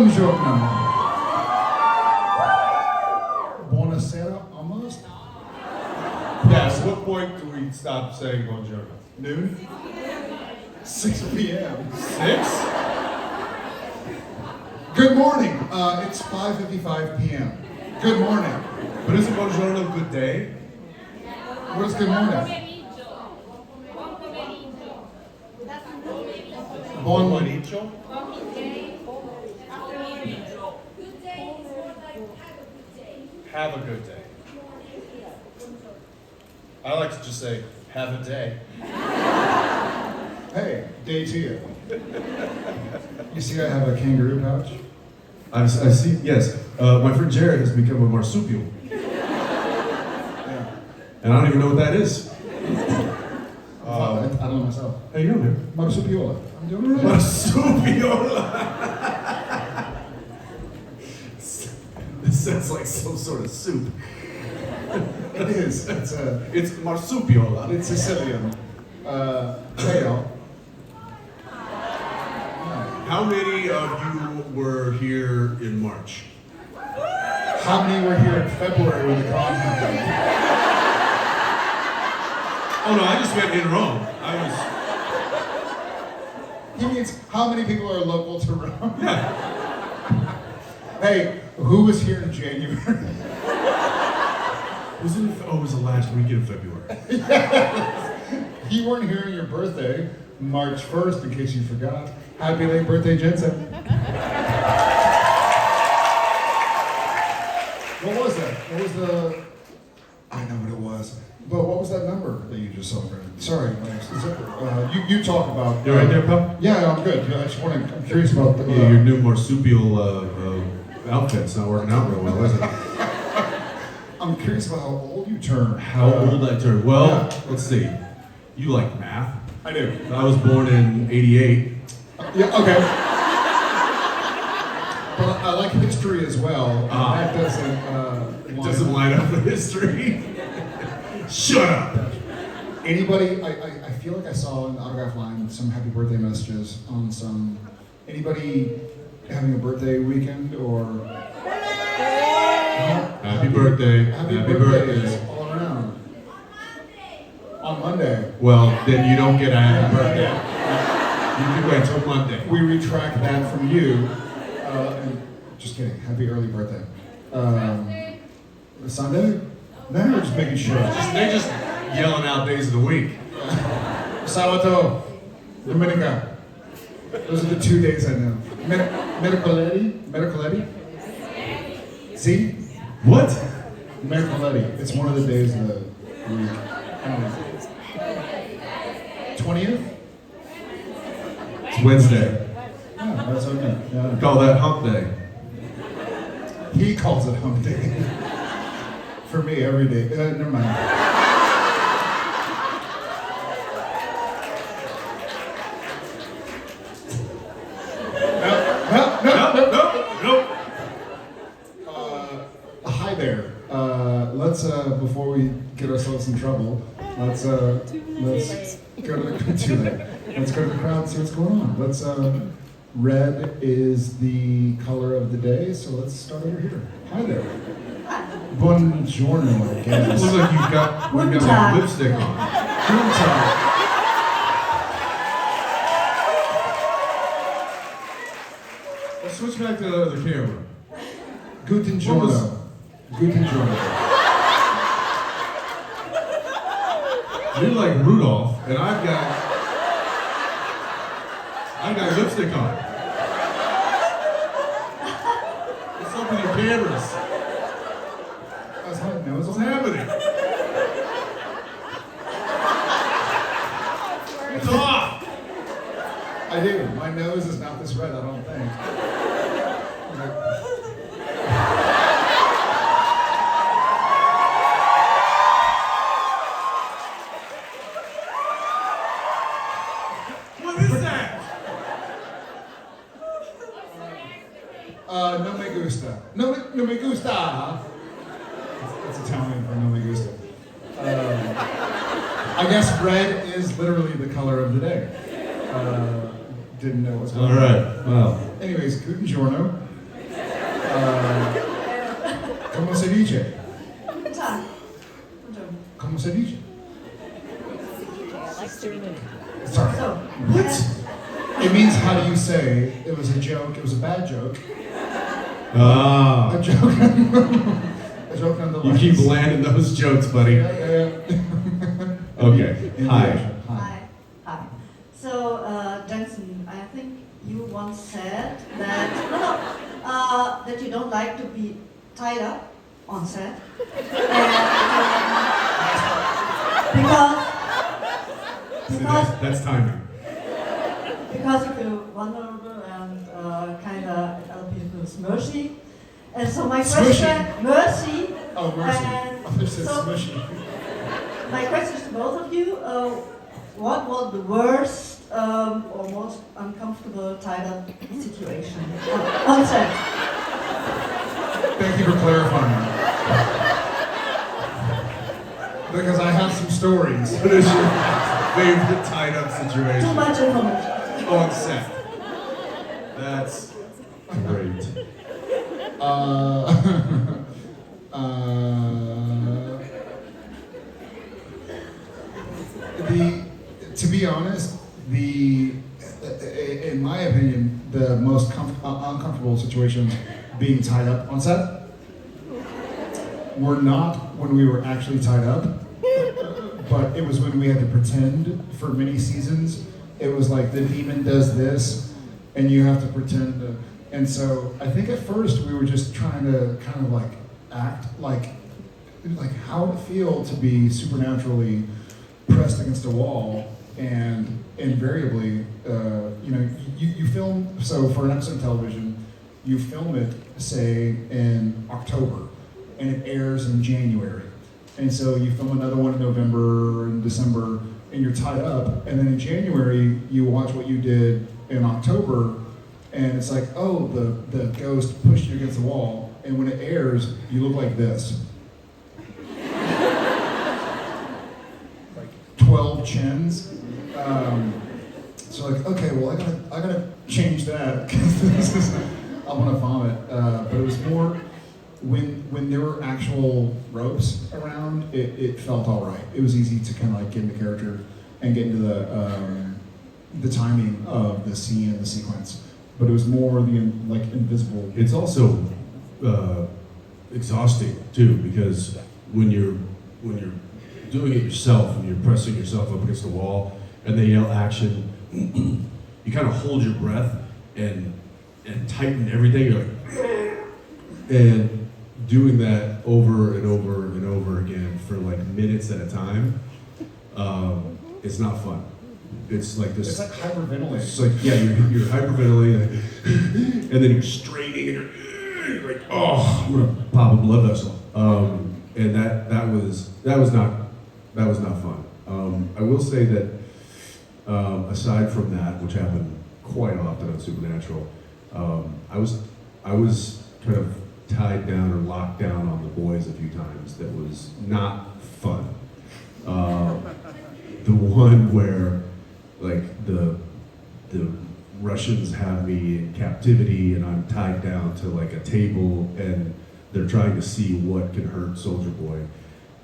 Buongiorno. Buonasera, almost? Yes, what point do we stop saying buongiorno? Noon? 6 p.m. 6? Good morning. It's 5:55 p.m. Good morning. But isn't buongiorno good day? What is good morning? Buon pomeriggio? Have a good day. I like to just say, have a day. Hey, day to you. You see I have a kangaroo pouch? I see, yes. My friend Jared has become a marsupial. Yeah. And I don't even know what that is. I don't know myself. How you doing, man? Marsupiola. I'm doing all right. Marsupiola! This sounds like some sort of soup. It is. It's marsupiola. It's Sicilian. Hey, y'all. How many of you were here in March? How many were here in February when the con happened? Oh no, I just meant in Rome. He means how many people are local to Rome? Yeah. Hey, who was here in January? It was the last weekend of February. You weren't here on your birthday, March 1st, in case you forgot. Happy late birthday, Jensen. What was that? What was the... I know what it was. But what was that number that you just celebrated? Sorry, my zipper. You talk about... You right there, pal? Yeah, I'm good. I'm curious about the... Yeah, your new marsupial outfit's not working out real well, is it? I'm curious about how old you turn. How old I turned? Well, yeah. Let's see. You like math. I do. I was born in '88. Yeah, okay. But I like history as well. And that doesn't... It doesn't line up with history. Shut up! Anybody, I feel like I saw in the autograph line some happy birthday messages on some... Anybody having a birthday weekend or... Happy birthday. Happy birthday. birthdays all around. On Monday. Well, then you don't get a happy birthday. You can wait till Monday. We retract that from you. And just kidding. Happy early birthday. Sunday? No, we're just making sure. They're just yelling out days of the week. Sabato. Dominica. Those are the 2 days I know. Mercoledì? See? What? Mercoledì. It's one of the days of the week. I don't know. 20th? It's Wednesday. Yeah, that's okay. Yeah. Call that hump day. He calls it hump day. For me, every day. Never mind. Nope. Hi there. Let's before we get ourselves in trouble, let's go to the too late. Let's go to the crowd and see what's going on. Red is the color of the day, so let's start over here. Hi there. Buongiorno, I guess. Looks like you've got like lipstick on. Guten Tag. Let's switch back to the camera. Guten giorno. Guten giorno. You're like Rudolph, and I've got lipstick on. What's up with your cameras? What's happening? It's off! I do. My nose is not this red, I don't think. What is that? No me gusta. No me gusta. That's Italian for no me gusta. I guess red is literally the color of the day. Didn't know what was going on. All right. Well. Anyways, guten giorno. ¿Cómo se dice? 자, ¿Cómo se dice? So, Sorry. What? It means how do you say? It was a joke. It was a bad joke. Ah, A joke. A joke you nonetheless. keep landing those jokes, buddy. Yeah. Okay, hi. Hi. Hi. So, Jensen, I think you once said that that you don't like to be tied up on set, and, That's timing. because you feel vulnerable and kind of other people's mercy. And so my question, mercy. Oh, mercy. And Oh, this is so- smushy. My question is to both of you: what was the worst or most uncomfortable tied-up situation on set? Thank you for clarifying. Because I have some stories. What is your favorite tied up Too situation much information. on set? That's great. To be honest, in my opinion, the most uncomfortable situations being tied up on set were not when we were actually tied up, but it was when we had to pretend for many seasons. It was like the demon does this, and you have to pretend to. And so I think at first we were just trying to kind of like act like how it would feel to be supernaturally pressed against a wall, and invariably, you film. So for an episode of television, you film it, say, in October, and it airs in January. And so you film another one in November and December, and you're tied up. And then in January, you watch what you did in October, and it's like, oh, the ghost pushed you against the wall. And when it airs, you look like this. 12 chins. So like, okay, well, I gotta change that because I want to vomit. But it was more when there were actual ropes around, it felt all right. It was easy to kind of like get into character and get into the timing of the scene and the sequence. But it was more the invisible. It's also exhausting too, because when you're doing it yourself and you're pressing yourself up against the wall and they yell action, you kind of hold your breath and tighten everything. You're like, and doing that over and over and over again for like minutes at a time, it's not fun. It's like this. It's like hyperventilating. It's like, yeah, you're hyperventilating, and then you're straining, and you're like, oh, I'm gonna pop a blood vessel. And that was not fun. I will say that aside from that, which happened quite often on Supernatural, I was kind of tied down or locked down on the boys a few times. That was not fun. The one where like the Russians have me in captivity and I'm tied down to like a table and they're trying to see what can hurt Soldier Boy.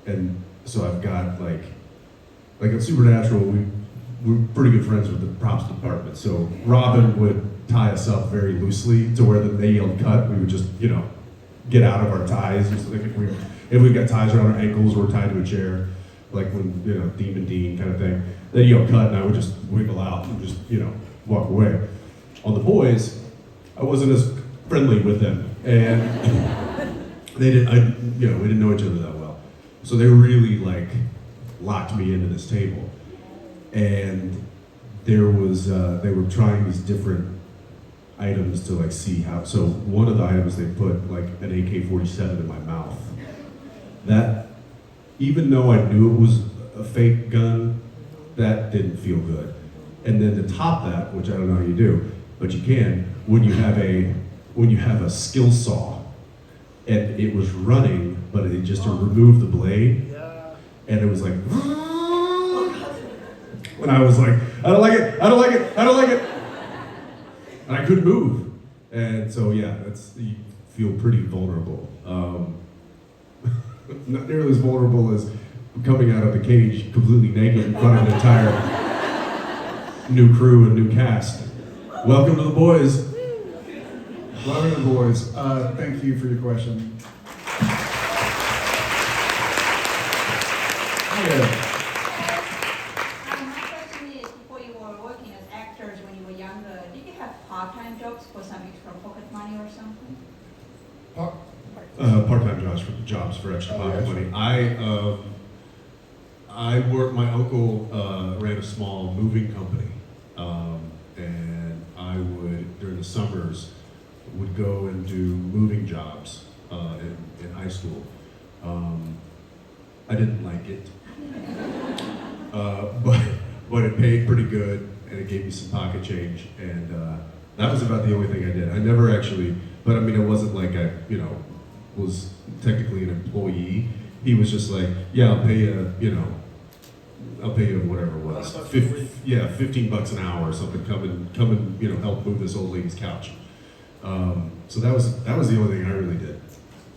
And so I've got like at Supernatural, we're pretty good friends with the props department. So Robin would tie us up very loosely to where they yelled cut, we would just, get out of our ties. Just like if we got ties around our ankles, we're tied to a chair, like when, Demon Dean kind of thing. They'd yell cut and I would just wiggle out and just, walk away. On the boys, I wasn't as friendly with them. And we didn't know each other that well. So they really locked me into this table. And there was, they were trying these different items to see how, so one of the items they put an AK-47 in my mouth. That, even though I knew it was a fake gun, that didn't feel good. And then to top that, which I don't know how you do, but you can, when you have a skill saw, and it was running, but it just to remove the blade, and it was like, and I was like, I don't like it, I don't like it, I don't like it. And I couldn't move. And so yeah, feel pretty vulnerable. Not nearly as vulnerable as coming out of the cage completely naked in front of an entire new crew and new cast. Welcome to the boys. Welcome to the boys. Thank you for your question. Yeah. My question is, before you were working as actors when you were younger, did you have part-time jobs for some extra pocket money or something? Part-time jobs for extra pocket money. I worked. My uncle ran a small moving company, and I would during the summers would go and do moving jobs in high school. I didn't like it, but it paid pretty good, and it gave me some pocket change, and that was about the only thing I did. I never actually, but I mean, it wasn't like I, was technically an employee. He was just like, yeah, I'll pay you, I'll pay you whatever it was. $15 an hour or something. Come and, help move this old lady's couch. So that was the only thing I really did.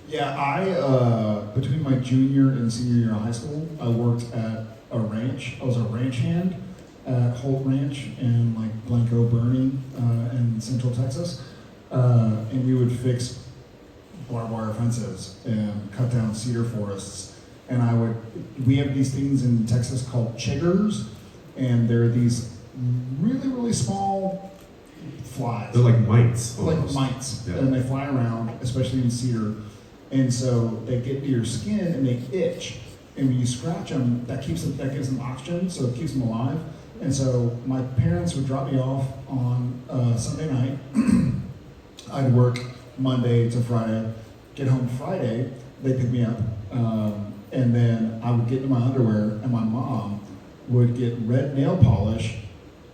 Yeah, I between my junior and senior year of high school, I worked at a ranch. I was a ranch hand at Holt Ranch in like Blanco, Bernie, in Central Texas, and we would fix barbed wire fences and cut down cedar forests. And we have these things in Texas called chiggers, and they're these really, really small flies. They're like mites. Almost. Like mites, Yeah. and they fly around, especially in cedar. And so they get into your skin and they itch. And when you scratch them, that gives them oxygen, so it keeps them alive. And so my parents would drop me off on Sunday night. I'd work Monday to Friday, get home Friday, they'd pick me up. And then I would get into my underwear, and my mom would get red nail polish,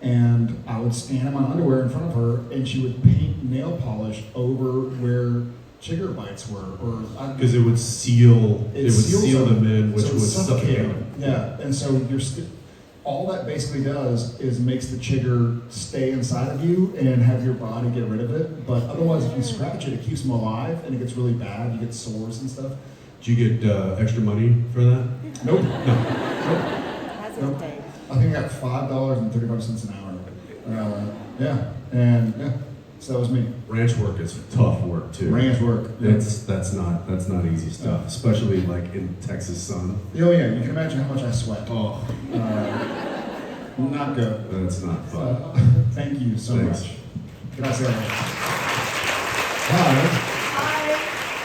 and I would stand in my underwear in front of her, and she would paint nail polish over where chigger bites were, because it would seal them in, which so would suffocate them. Yeah, and so all that basically does is makes the chigger stay inside of you and have your body get rid of it. But otherwise, if you scratch it, it keeps them alive, and it gets really bad. You get sores and stuff. Did you get extra money for that? Nope. That's Nope. okay. I think I got $5.35 an hour. So that was me. Ranch work is tough work too. Ranch work. Yeah. That's not easy stuff, especially like in Texas sun. Oh yeah, you can imagine how much I sweat. Oh, Not good. that's not fun. Thank you so Thanks. much. Can I say that? Hi.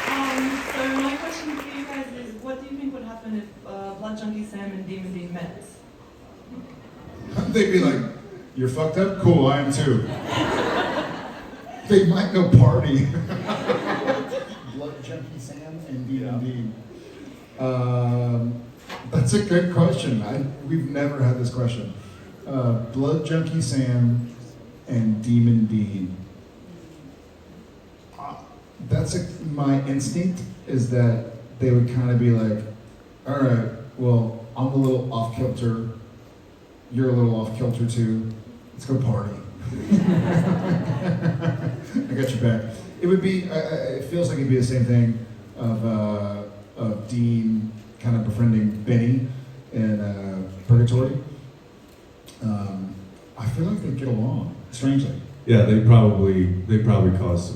Hi. So my question for you guys is, what do you think would happen if Blood Junkie Sam and Demon Dean met? They'd be like, "You're fucked up? Cool, I am too." They might go party. Blood Junkie Sam and Demon Dean. That's a good question. We've never had this question. Blood Junkie Sam and Demon Dean. My instinct is that they would kind of be like, all right, well, I'm a little off kilter. You're a little off kilter too. Let's go party. I got your back. It would be. It feels like it'd be the same thing of Dean kind of befriending Benny in Purgatory. I feel like they get along strangely. Yeah, they probably cause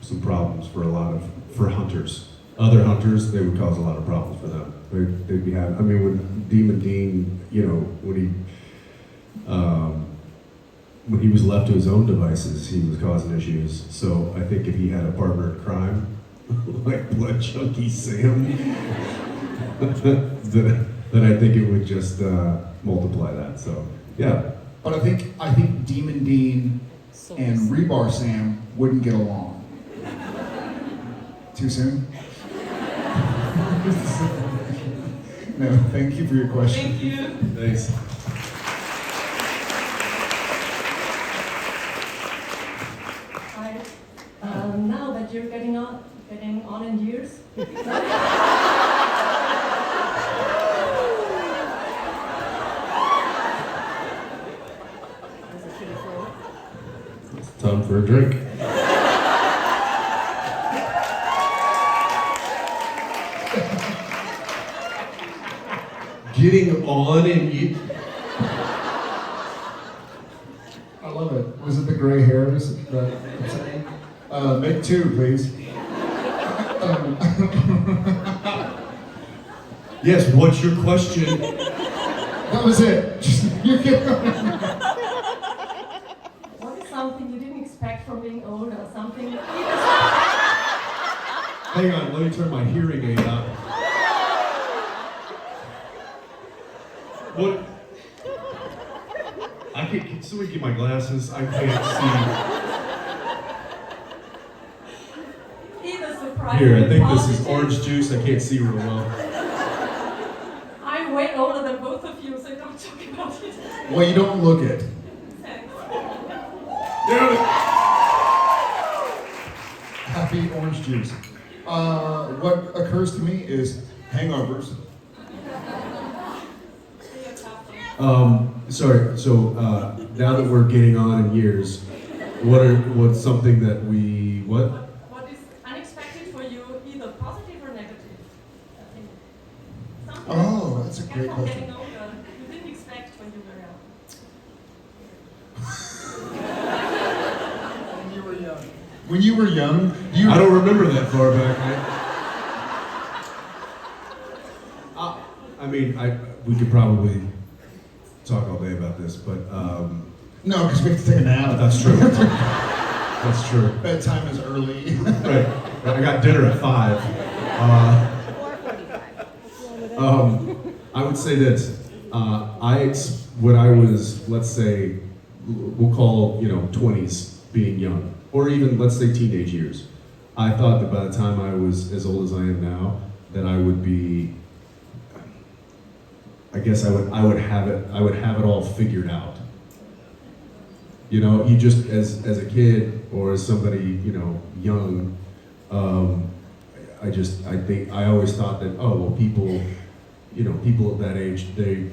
some problems for hunters. Other hunters, they would cause a lot of problems for them. They'd be having. I mean, when Demon Dean, when he was left to his own devices, he was causing issues. So I think if he had a partner in crime, like Blood Junkie Sam, then I think it would just multiply that. So yeah. But I think Demon Dean and Rebar Sam wouldn't get along. Too soon? No, thank you for your question. Thank you. Thanks. Hi. Now that you're getting on in years, It's time for a drink. Getting on and you. I love it. Was it the gray hairs that upsetting? Make two, please. Yes, what's your question? That was it. You kept going. What is something you didn't expect from being old or something? Hang on, let me turn my hearing aid up. What? I can't, can somebody get my glasses? I can't Either see. surprising. Here, I think this is positive. orange juice. I can't see real well. I'm way older than both of you, so don't talk about it. Well, you don't look it. Thanks. Happy orange juice. What occurs to me is hangovers. Sorry. So now that we're getting on in years, what's something that we what? What is unexpected for you, either positive or negative? I think something Oh, that's a that great from question. getting older you didn't expect when you were young. When you were young, you. I don't remember that far back. I mean, we could probably talk all day about this, but No, because we have to take a nap. that's true. That's true. Bedtime is early. Right. I got dinner at 5. I would say this. When I was, let's say, we'll call 20s being young, or even let's say teenage years. I thought that by the time I was as old as I am now, that I would be. I guess I would have it all figured out. You just as a kid or as somebody young, I always thought that people at that age they've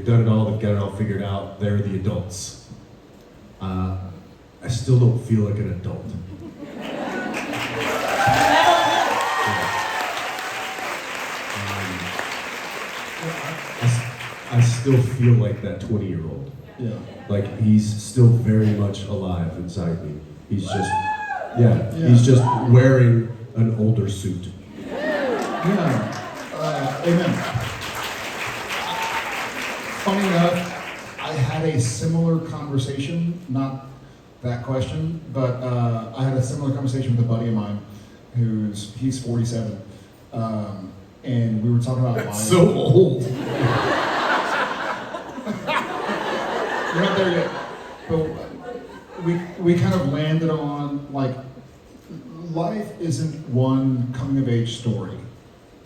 done it all, they've got it all figured out, they're the adults. I still don't feel like an adult. I still feel like that 20-year-old. Yeah. Like he's still very much alive inside me. He's just, Yeah. he's just wearing an older suit. Yeah. Amen. Funny enough, I had a similar conversation, not that question, but I had a similar conversation with a buddy of mine he's 47. And we were talking about life. So old. You're not there yet. But we kind of landed on, like, life isn't one coming of age story.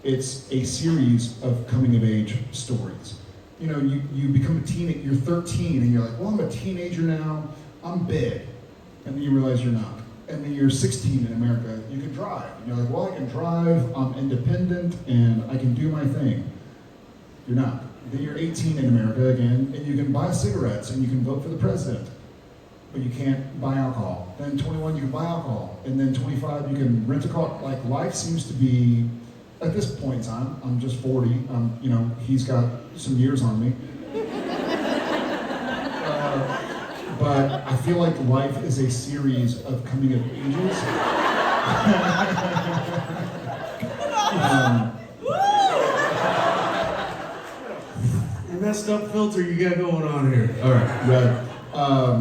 It's a series of coming of age stories. You become a teenager, you're 13 and you're like, well, I'm a teenager now, I'm big. And then you realize you're not. And then you're 16 in America, you can drive. And you're like, well, I can drive, I'm independent, and I can do my thing. You're not. Then you're 18 in America again, and you can buy cigarettes, and you can vote for the president. But you can't buy alcohol. Then 21, you can buy alcohol. And then 25, you can rent a car. Like, life seems to be, at this point in time, I'm just 40, he's got some years on me. But I feel like life is a series of coming of ages. Messed up filter you got going on here. All right. Right.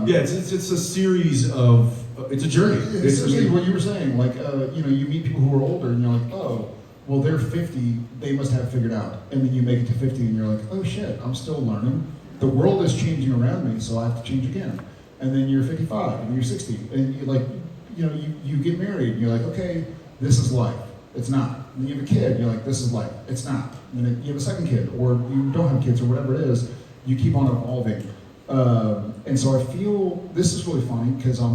Yeah, it's a series of. It's a journey. It's essentially what you were saying. Like, you meet people who are older, and you're like, oh, well, they're 50. They must have it figured out. And then you make it to 50, and you're like, oh shit, I'm still learning. The world is changing around me, so I have to change again. And then you're 55, and you're 60, and you get married, and you're like, okay, this is life. It's not. And then you have a kid, and you're like, this is life. It's not. And then you have a second kid, or you don't have kids, or whatever it is. You keep on evolving. And so I feel this is really funny because I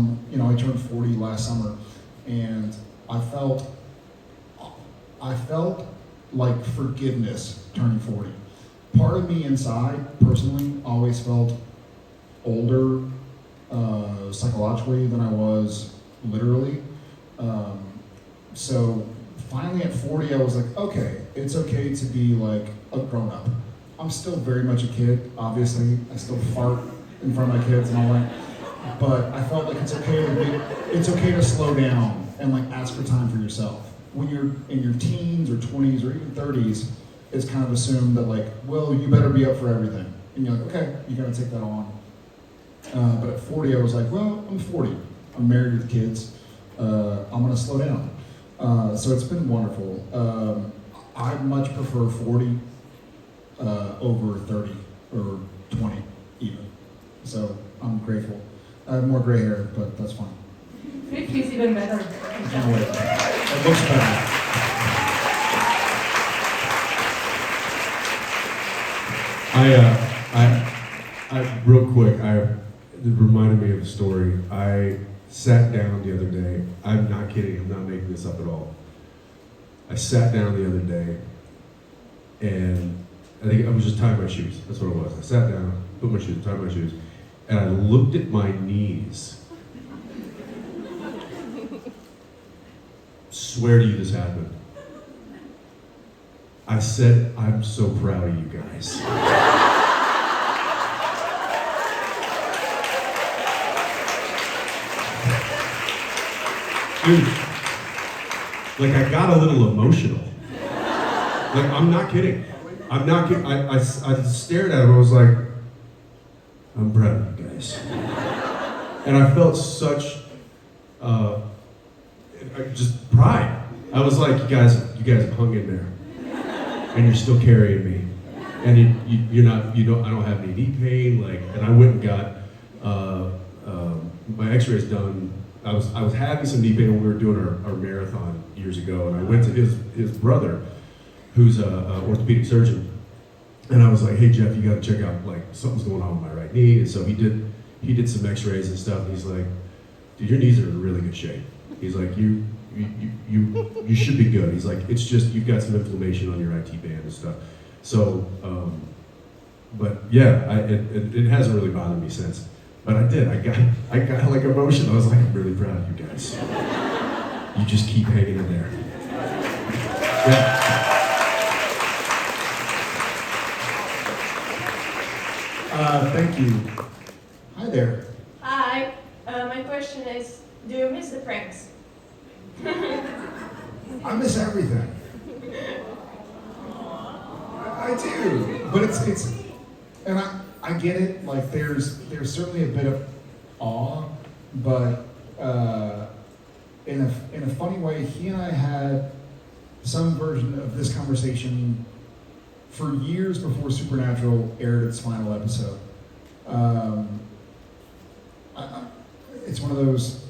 turned 40 last summer, and I felt like forgiveness turning 40. Part of me inside, personally, always felt older psychologically than I was literally. So finally at 40, I was like, okay, it's okay to be like a grown up. I'm still very much a kid, obviously. I still fart in front of my kids and all that. But I felt like it's okay to slow down and like ask for time for yourself. When you're in your teens or 20s or even 30s, it's kind of assumed that like, well, you better be up for everything. And you're like, okay, you gotta take that on. But at 40, I was like, well, I'm 40. I'm married with kids. I'm gonna slow down. So it's been wonderful. I much prefer 40 over 30 or 20 even. So I'm grateful. I have more gray hair, but that's fine. 50 is even better. No way. It looks better. I real quick, it reminded me of a story. I sat down the other day. I'm not kidding. I'm not making this up at all. I sat down the other day, and I think I was just tying my shoes. That's what it was. I sat down, put my shoes, tied my shoes, and I looked at my knees. Swear to you this happened. I said, I'm so proud of you guys. Dude, like I got a little emotional. Like, I'm not kidding. I'm not kidding. I stared at him, I was like, I'm proud of you guys. And I felt such, just pride. I was like, you guys have hung in there. And you're still carrying me. And I don't have any knee pain, like, and I went and got, my x-rays done. I was having some knee pain when we were doing our marathon years ago, and I went to his brother, who's a orthopedic surgeon, and I was like, hey Jeff, you gotta check out, like, something's going on with my right knee. And so he did some x-rays and stuff, and he's like, dude, your knees are in really good shape. He's like, you should be good. He's like, it's just, you've got some inflammation on your IT band and stuff. So, but yeah, it hasn't really bothered me since. But I did. I got like emotional. I was like, I'm really proud of you guys. You just keep hanging in there. Yeah. Thank you. Hi there. Hi. My question is, do you miss the pranks? I miss everything. I do, but it's, and I get it. Like there's certainly a bit of awe, but in a funny way, he and I had some version of this conversation for years before Supernatural aired its final episode. It's one of those,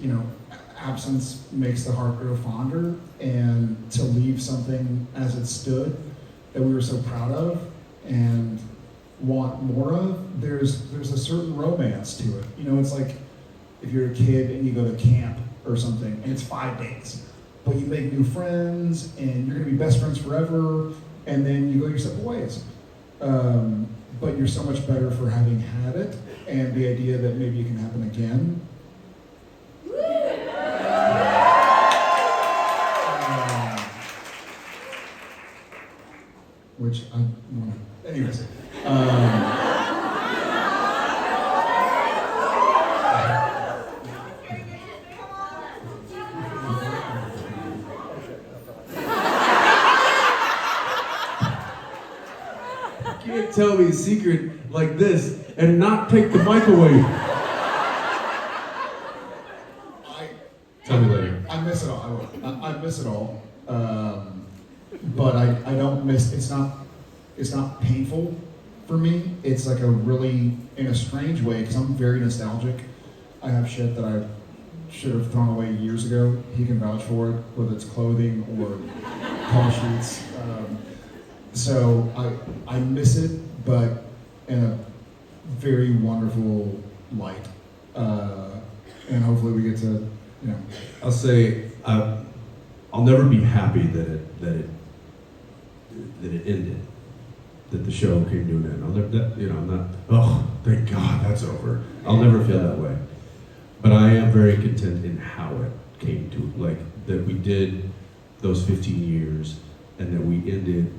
absence makes the heart grow fonder, and to leave something as it stood that we were so proud of and want more of, there's a certain romance to it. It's like if you're a kid and you go to camp or something and it's 5 days, but you make new friends and you're gonna be best friends forever, and then you go your separate ways. But you're so much better for having had it, and the idea that maybe it can happen again. Which I want to, anyways. You can't tell me a secret like this and not take the mic away. Tell me later. I miss it all. I will. I miss it all. But I don't miss. It's not painful for me. It's like a really, in a strange way, because I'm very nostalgic. I have shit that I should have thrown away years ago. He can vouch for it, whether it's clothing or call sheets. So I miss it, but in a very wonderful light. And hopefully we get to, I'll say I'll never be happy that it ended, that the show came to an end. I'll never, I'm not. Oh, thank God that's over. I'll never feel that way. But I am very content in how it came to, like that we did those 15 years, and that we ended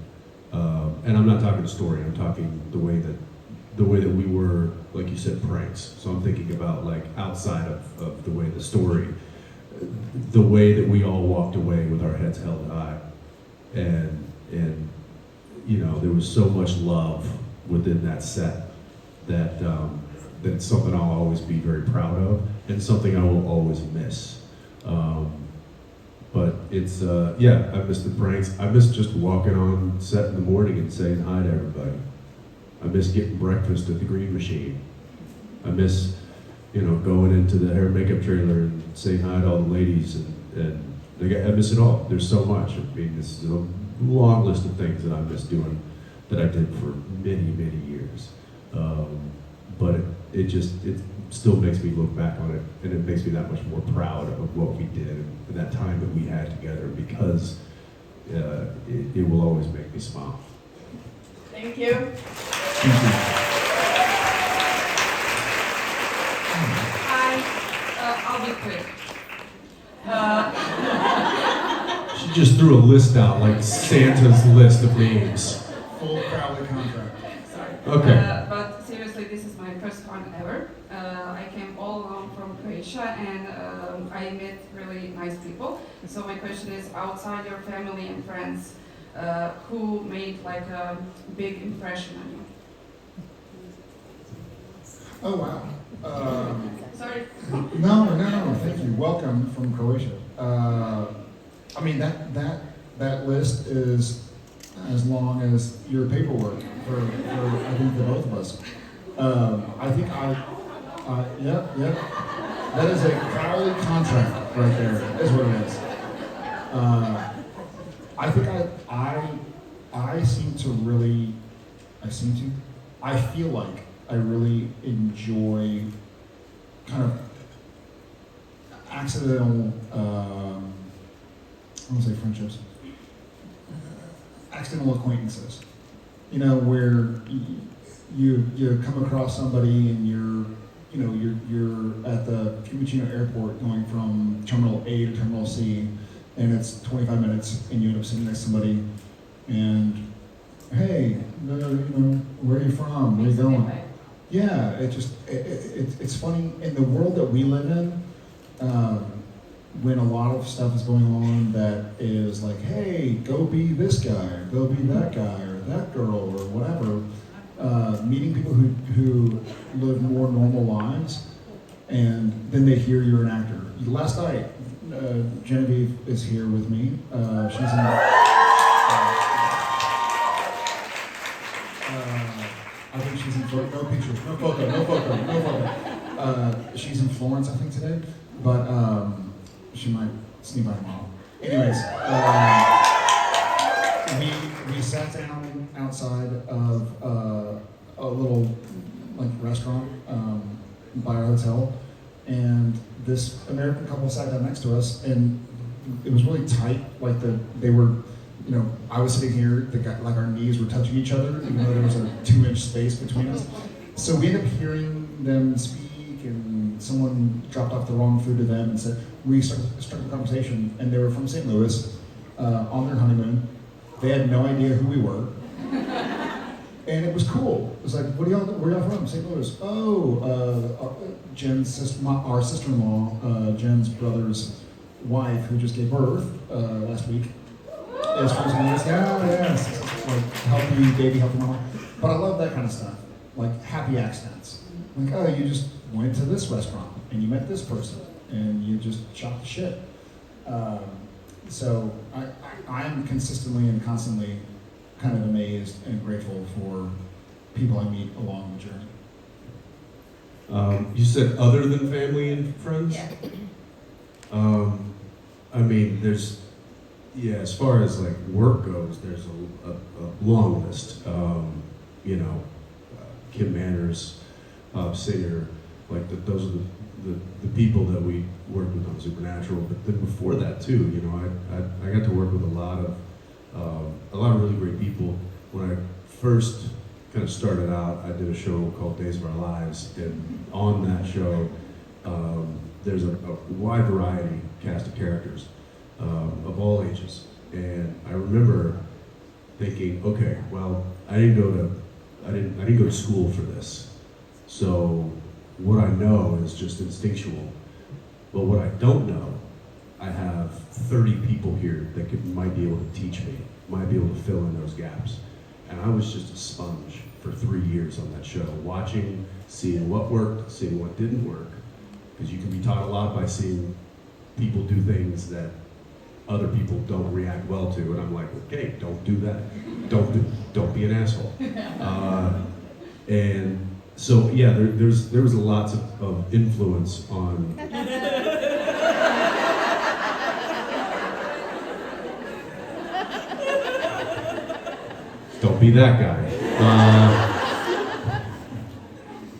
And I'm not talking story. I'm talking the way that we were, like you said, pranks. So I'm thinking about like outside of the way the story, the way that we all walked away with our heads held high, and you know, there was so much love within that set that that's something I'll always be very proud of, and something I will always miss. But it's, yeah, I miss the pranks. I miss just walking on set in the morning and saying hi to everybody. I miss getting breakfast at the Green Machine. I miss, you know, going into the hair and makeup trailer and saying hi to all the ladies, and I miss it all. There's so much. I mean, this is a long list of things that I miss doing that I did for many, many years. But it still makes me look back on it, and it makes me that much more proud of what we did and that time that we had together, because it will always make me smile. Thank you. Thank you. I'll be quick. She just threw a list out, like Santa's list of names. Full Crowley contract. Sorry. Okay. But seriously, this is my first one ever. I came all alone from Croatia, and I met really nice people. So my question is, outside your family and friends, who made like a big impression on you? Oh wow. Sorry. No. Thank you. Welcome from Croatia. I mean that list is as long as your paperwork for I think the both of us. Yep. That is a Crowley contract right there. Is what it is. I think I feel like I really enjoy kind of accidental, I won't say friendships, accidental acquaintances. You know, where you come across somebody and you're at the Fiumicino airport going from Terminal A to Terminal C, and it's 25 minutes, and you end up sitting next to somebody, and hey, where are you from? Where are you going? Yeah, it's funny in the world that we live in, when a lot of stuff is going on that is like, hey, go be this guy, or go be that guy, or that girl, or whatever. Meeting people who live more normal lives, and then they hear you're an actor. Last night, Genevieve is here with me. She's in. I think she's in Florence. No pictures, no photo. She's in Florence, I think, today, but she might sneak by tomorrow. Anyways, we sat down outside of a little like restaurant by our hotel, and this American couple sat down next to us, and it was really tight. Like they were. You know, I was sitting here, like our knees were touching each other, even though there was a 2-inch space between us. So we ended up hearing them speak, and someone dropped off the wrong food to them, and said, we started a conversation, and they were from St. Louis, on their honeymoon. They had no idea who we were. And it was cool. It was like, where y'all from? St. Louis. Oh, our sister-in-law, Jen's brother's wife, who just gave birth last week, is from St. Louis. Yes. Like healthy mama. But I love that kind of stuff. Like happy accents. Like, oh, you just went to this restaurant and you met this person and you just shot the shit. So I'm consistently and constantly kind of amazed and grateful for people I meet along the journey. You said other than family and friends? Yeah. I mean, as far as like work goes, there's a long list. Kim Manners, singer, like those are the people that we worked with on Supernatural. But then before that too, I got to work with a lot of really great people. When I first kind of started out, I did a show called Days of Our Lives, and on that show, there's a wide variety cast of characters of all ages. And I remember thinking, okay, well, I didn't go to school for this. So what I know is just instinctual. But what I don't know, I have 30 people here that might be able to teach me, might be able to fill in those gaps. And I was just a sponge for 3 years on that show, watching, seeing what worked, seeing what didn't work. Because you can be taught a lot by seeing people do things that other people don't react well to, and I'm like, okay, don't do that. Don't be an asshole. And so yeah, there was lots of influence on. Don't be that guy.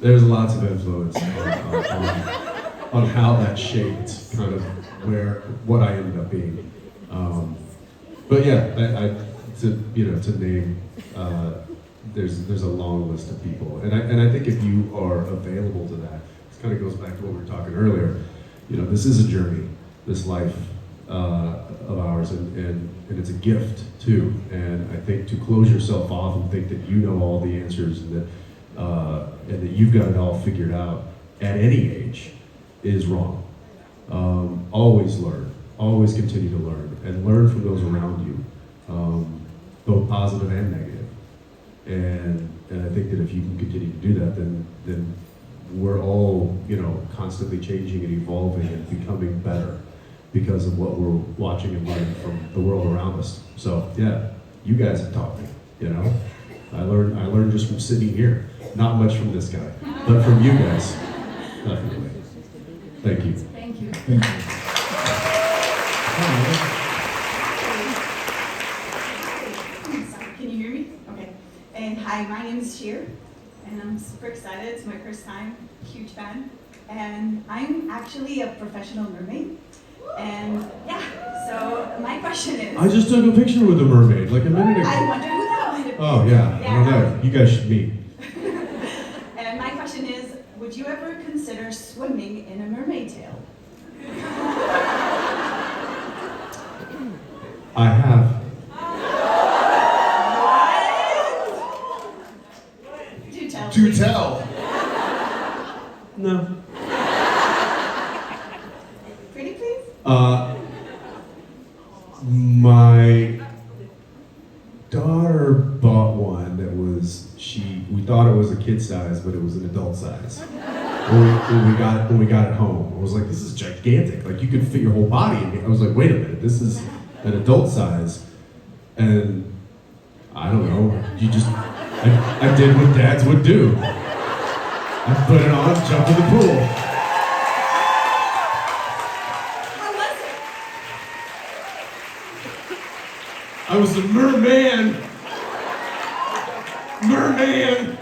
There's lots of influence on how that shaped kind of what I ended up being. But yeah, to name, there's a long list of people, and I think if you are available to that, this kind of goes back to what we were talking earlier. This is a journey, this life of ours, and it's a gift too. And I think to close yourself off and think that you know all the answers and that you've got it all figured out at any age is wrong. Always learn, always continue to learn, and learn from those around you, both positive and negative. And I think that if you can continue to do that, then we're all constantly changing and evolving and becoming better because of what we're watching and learning from the world around us. So yeah, you guys have taught me. I learned just from sitting here, not much from this guy, but from you guys, definitely. Thank you. Thank you. Thank you. Can you hear me? Okay. And hi, my name is Sheer, and I'm super excited. It's my first time, huge fan. And I'm actually a professional mermaid. And yeah, so my question is... I just took a picture with a mermaid like a minute ago. I wonder who that might have been. Oh yeah, I don't know. You guys should meet. And my question is, would you ever consider swimming in a mermaid tail? I have. What? Do tell. Do please. tell. No. Pretty please? My daughter bought one that we thought it was a kid size, but it was an adult size. When we got it home, I was like, this is gigantic. Like you could fit your whole body in it. I was like, wait a minute, this is an adult size. And I don't know, I did what dads would do. I put it on, jumped in the pool. How was it? I was a merman. Merman.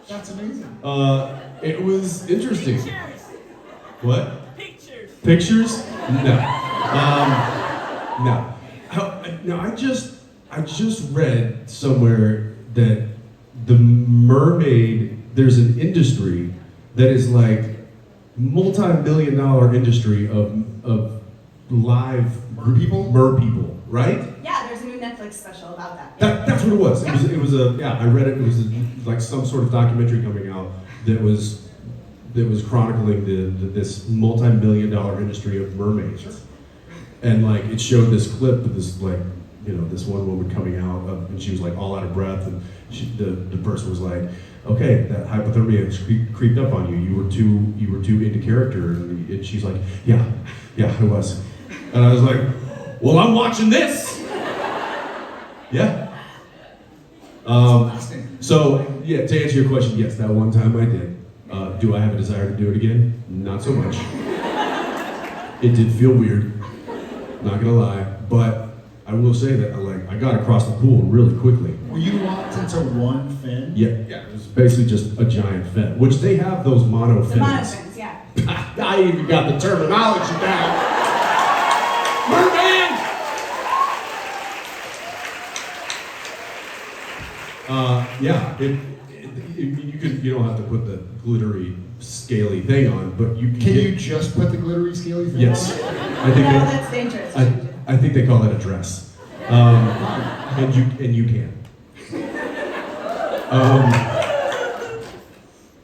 That's amazing. It was interesting. Pictures. What? Pictures. Pictures? No. No. No. I just read somewhere that the mermaid, there's an industry that is like multi-million-dollar industry of live Mer people? Mer people, right? Yeah, there's a new Netflix special about that. That's what it was. It was I read it. It was like some sort of documentary coming out that was chronicling this multi-million-dollar industry of mermaids, and like it showed this clip of this this one woman coming out and she was like all out of breath, and the person was like, okay, that hypothermia has creeped up on you. You were too into character, and she's like, yeah, I was, and I was like, well, I'm watching this. Yeah. So yeah, to answer your question, yes, that one time I did. Do I have a desire to do it again? Not so much. It did feel weird, not gonna lie, but I will say that I got across the pool really quickly. Were you locked into one fin? Yeah, it was basically just a giant fin, which they have those mono The fins. monofins, yeah. I even got the terminology down. Merman! Yeah, you don't have to put the glittery, scaly thing on, but you can. Can you just put the glittery, scaly thing Yes, on? I think No, they, that's dangerous. I think they call that a dress. And you can.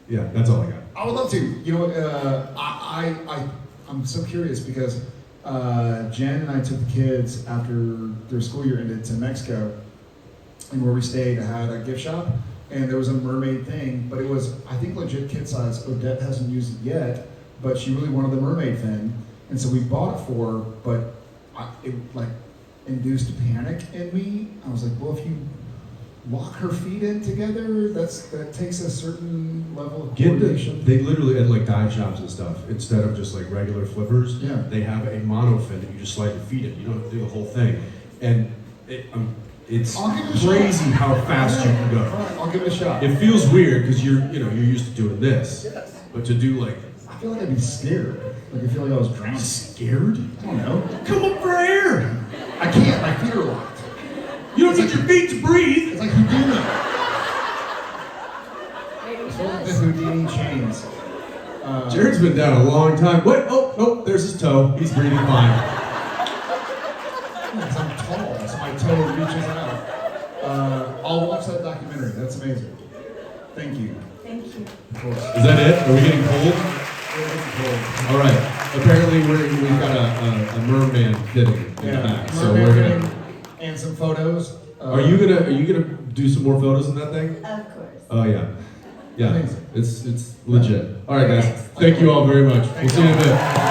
Yeah, that's all I got. I would love to. You know, I'm so curious because Jen and I took the kids after their school year ended to Mexico, and where we stayed had a gift shop, and there was a mermaid thing, but it was, I think, legit kid size. Odette hasn't used it yet, but she really wanted the mermaid fin, and so we bought it for her, but it like induced panic in me. I was like, well, if you lock her feet in together, that takes a certain level of coordination. They literally, at like dive shops and stuff, instead of just like regular flippers, Yeah. they have a mono fin that you just slide your feet in. You don't have to do the whole thing. And it's I'll give it a crazy shot. how fast you can All go. right, I'll give it a shot. It feels weird because you're used to doing this, but to do like I feel like I'd be scared. Like I feel like I was drowning. scared, I don't know. come up for air. I can't. My feet are locked. You don't need your feet to breathe. It's like Houdini. It's like the Houdini chains. Jared's been down a long time. What? Oh, there's his toe. He's breathing fine. Because I'm tall, so my toe reaches out. I'll watch that documentary. That's amazing. Thank you. Thank you. Of course. Is that it? Are we getting cold? It's cool. All right. Apparently, we've got a merman fitting in the back, so we're gonna. And some photos. Are you gonna do some more photos in that thing? Of course. Oh yeah. Amazing. It's legit. All right, guys. Thank you all very much. We'll see you in a bit.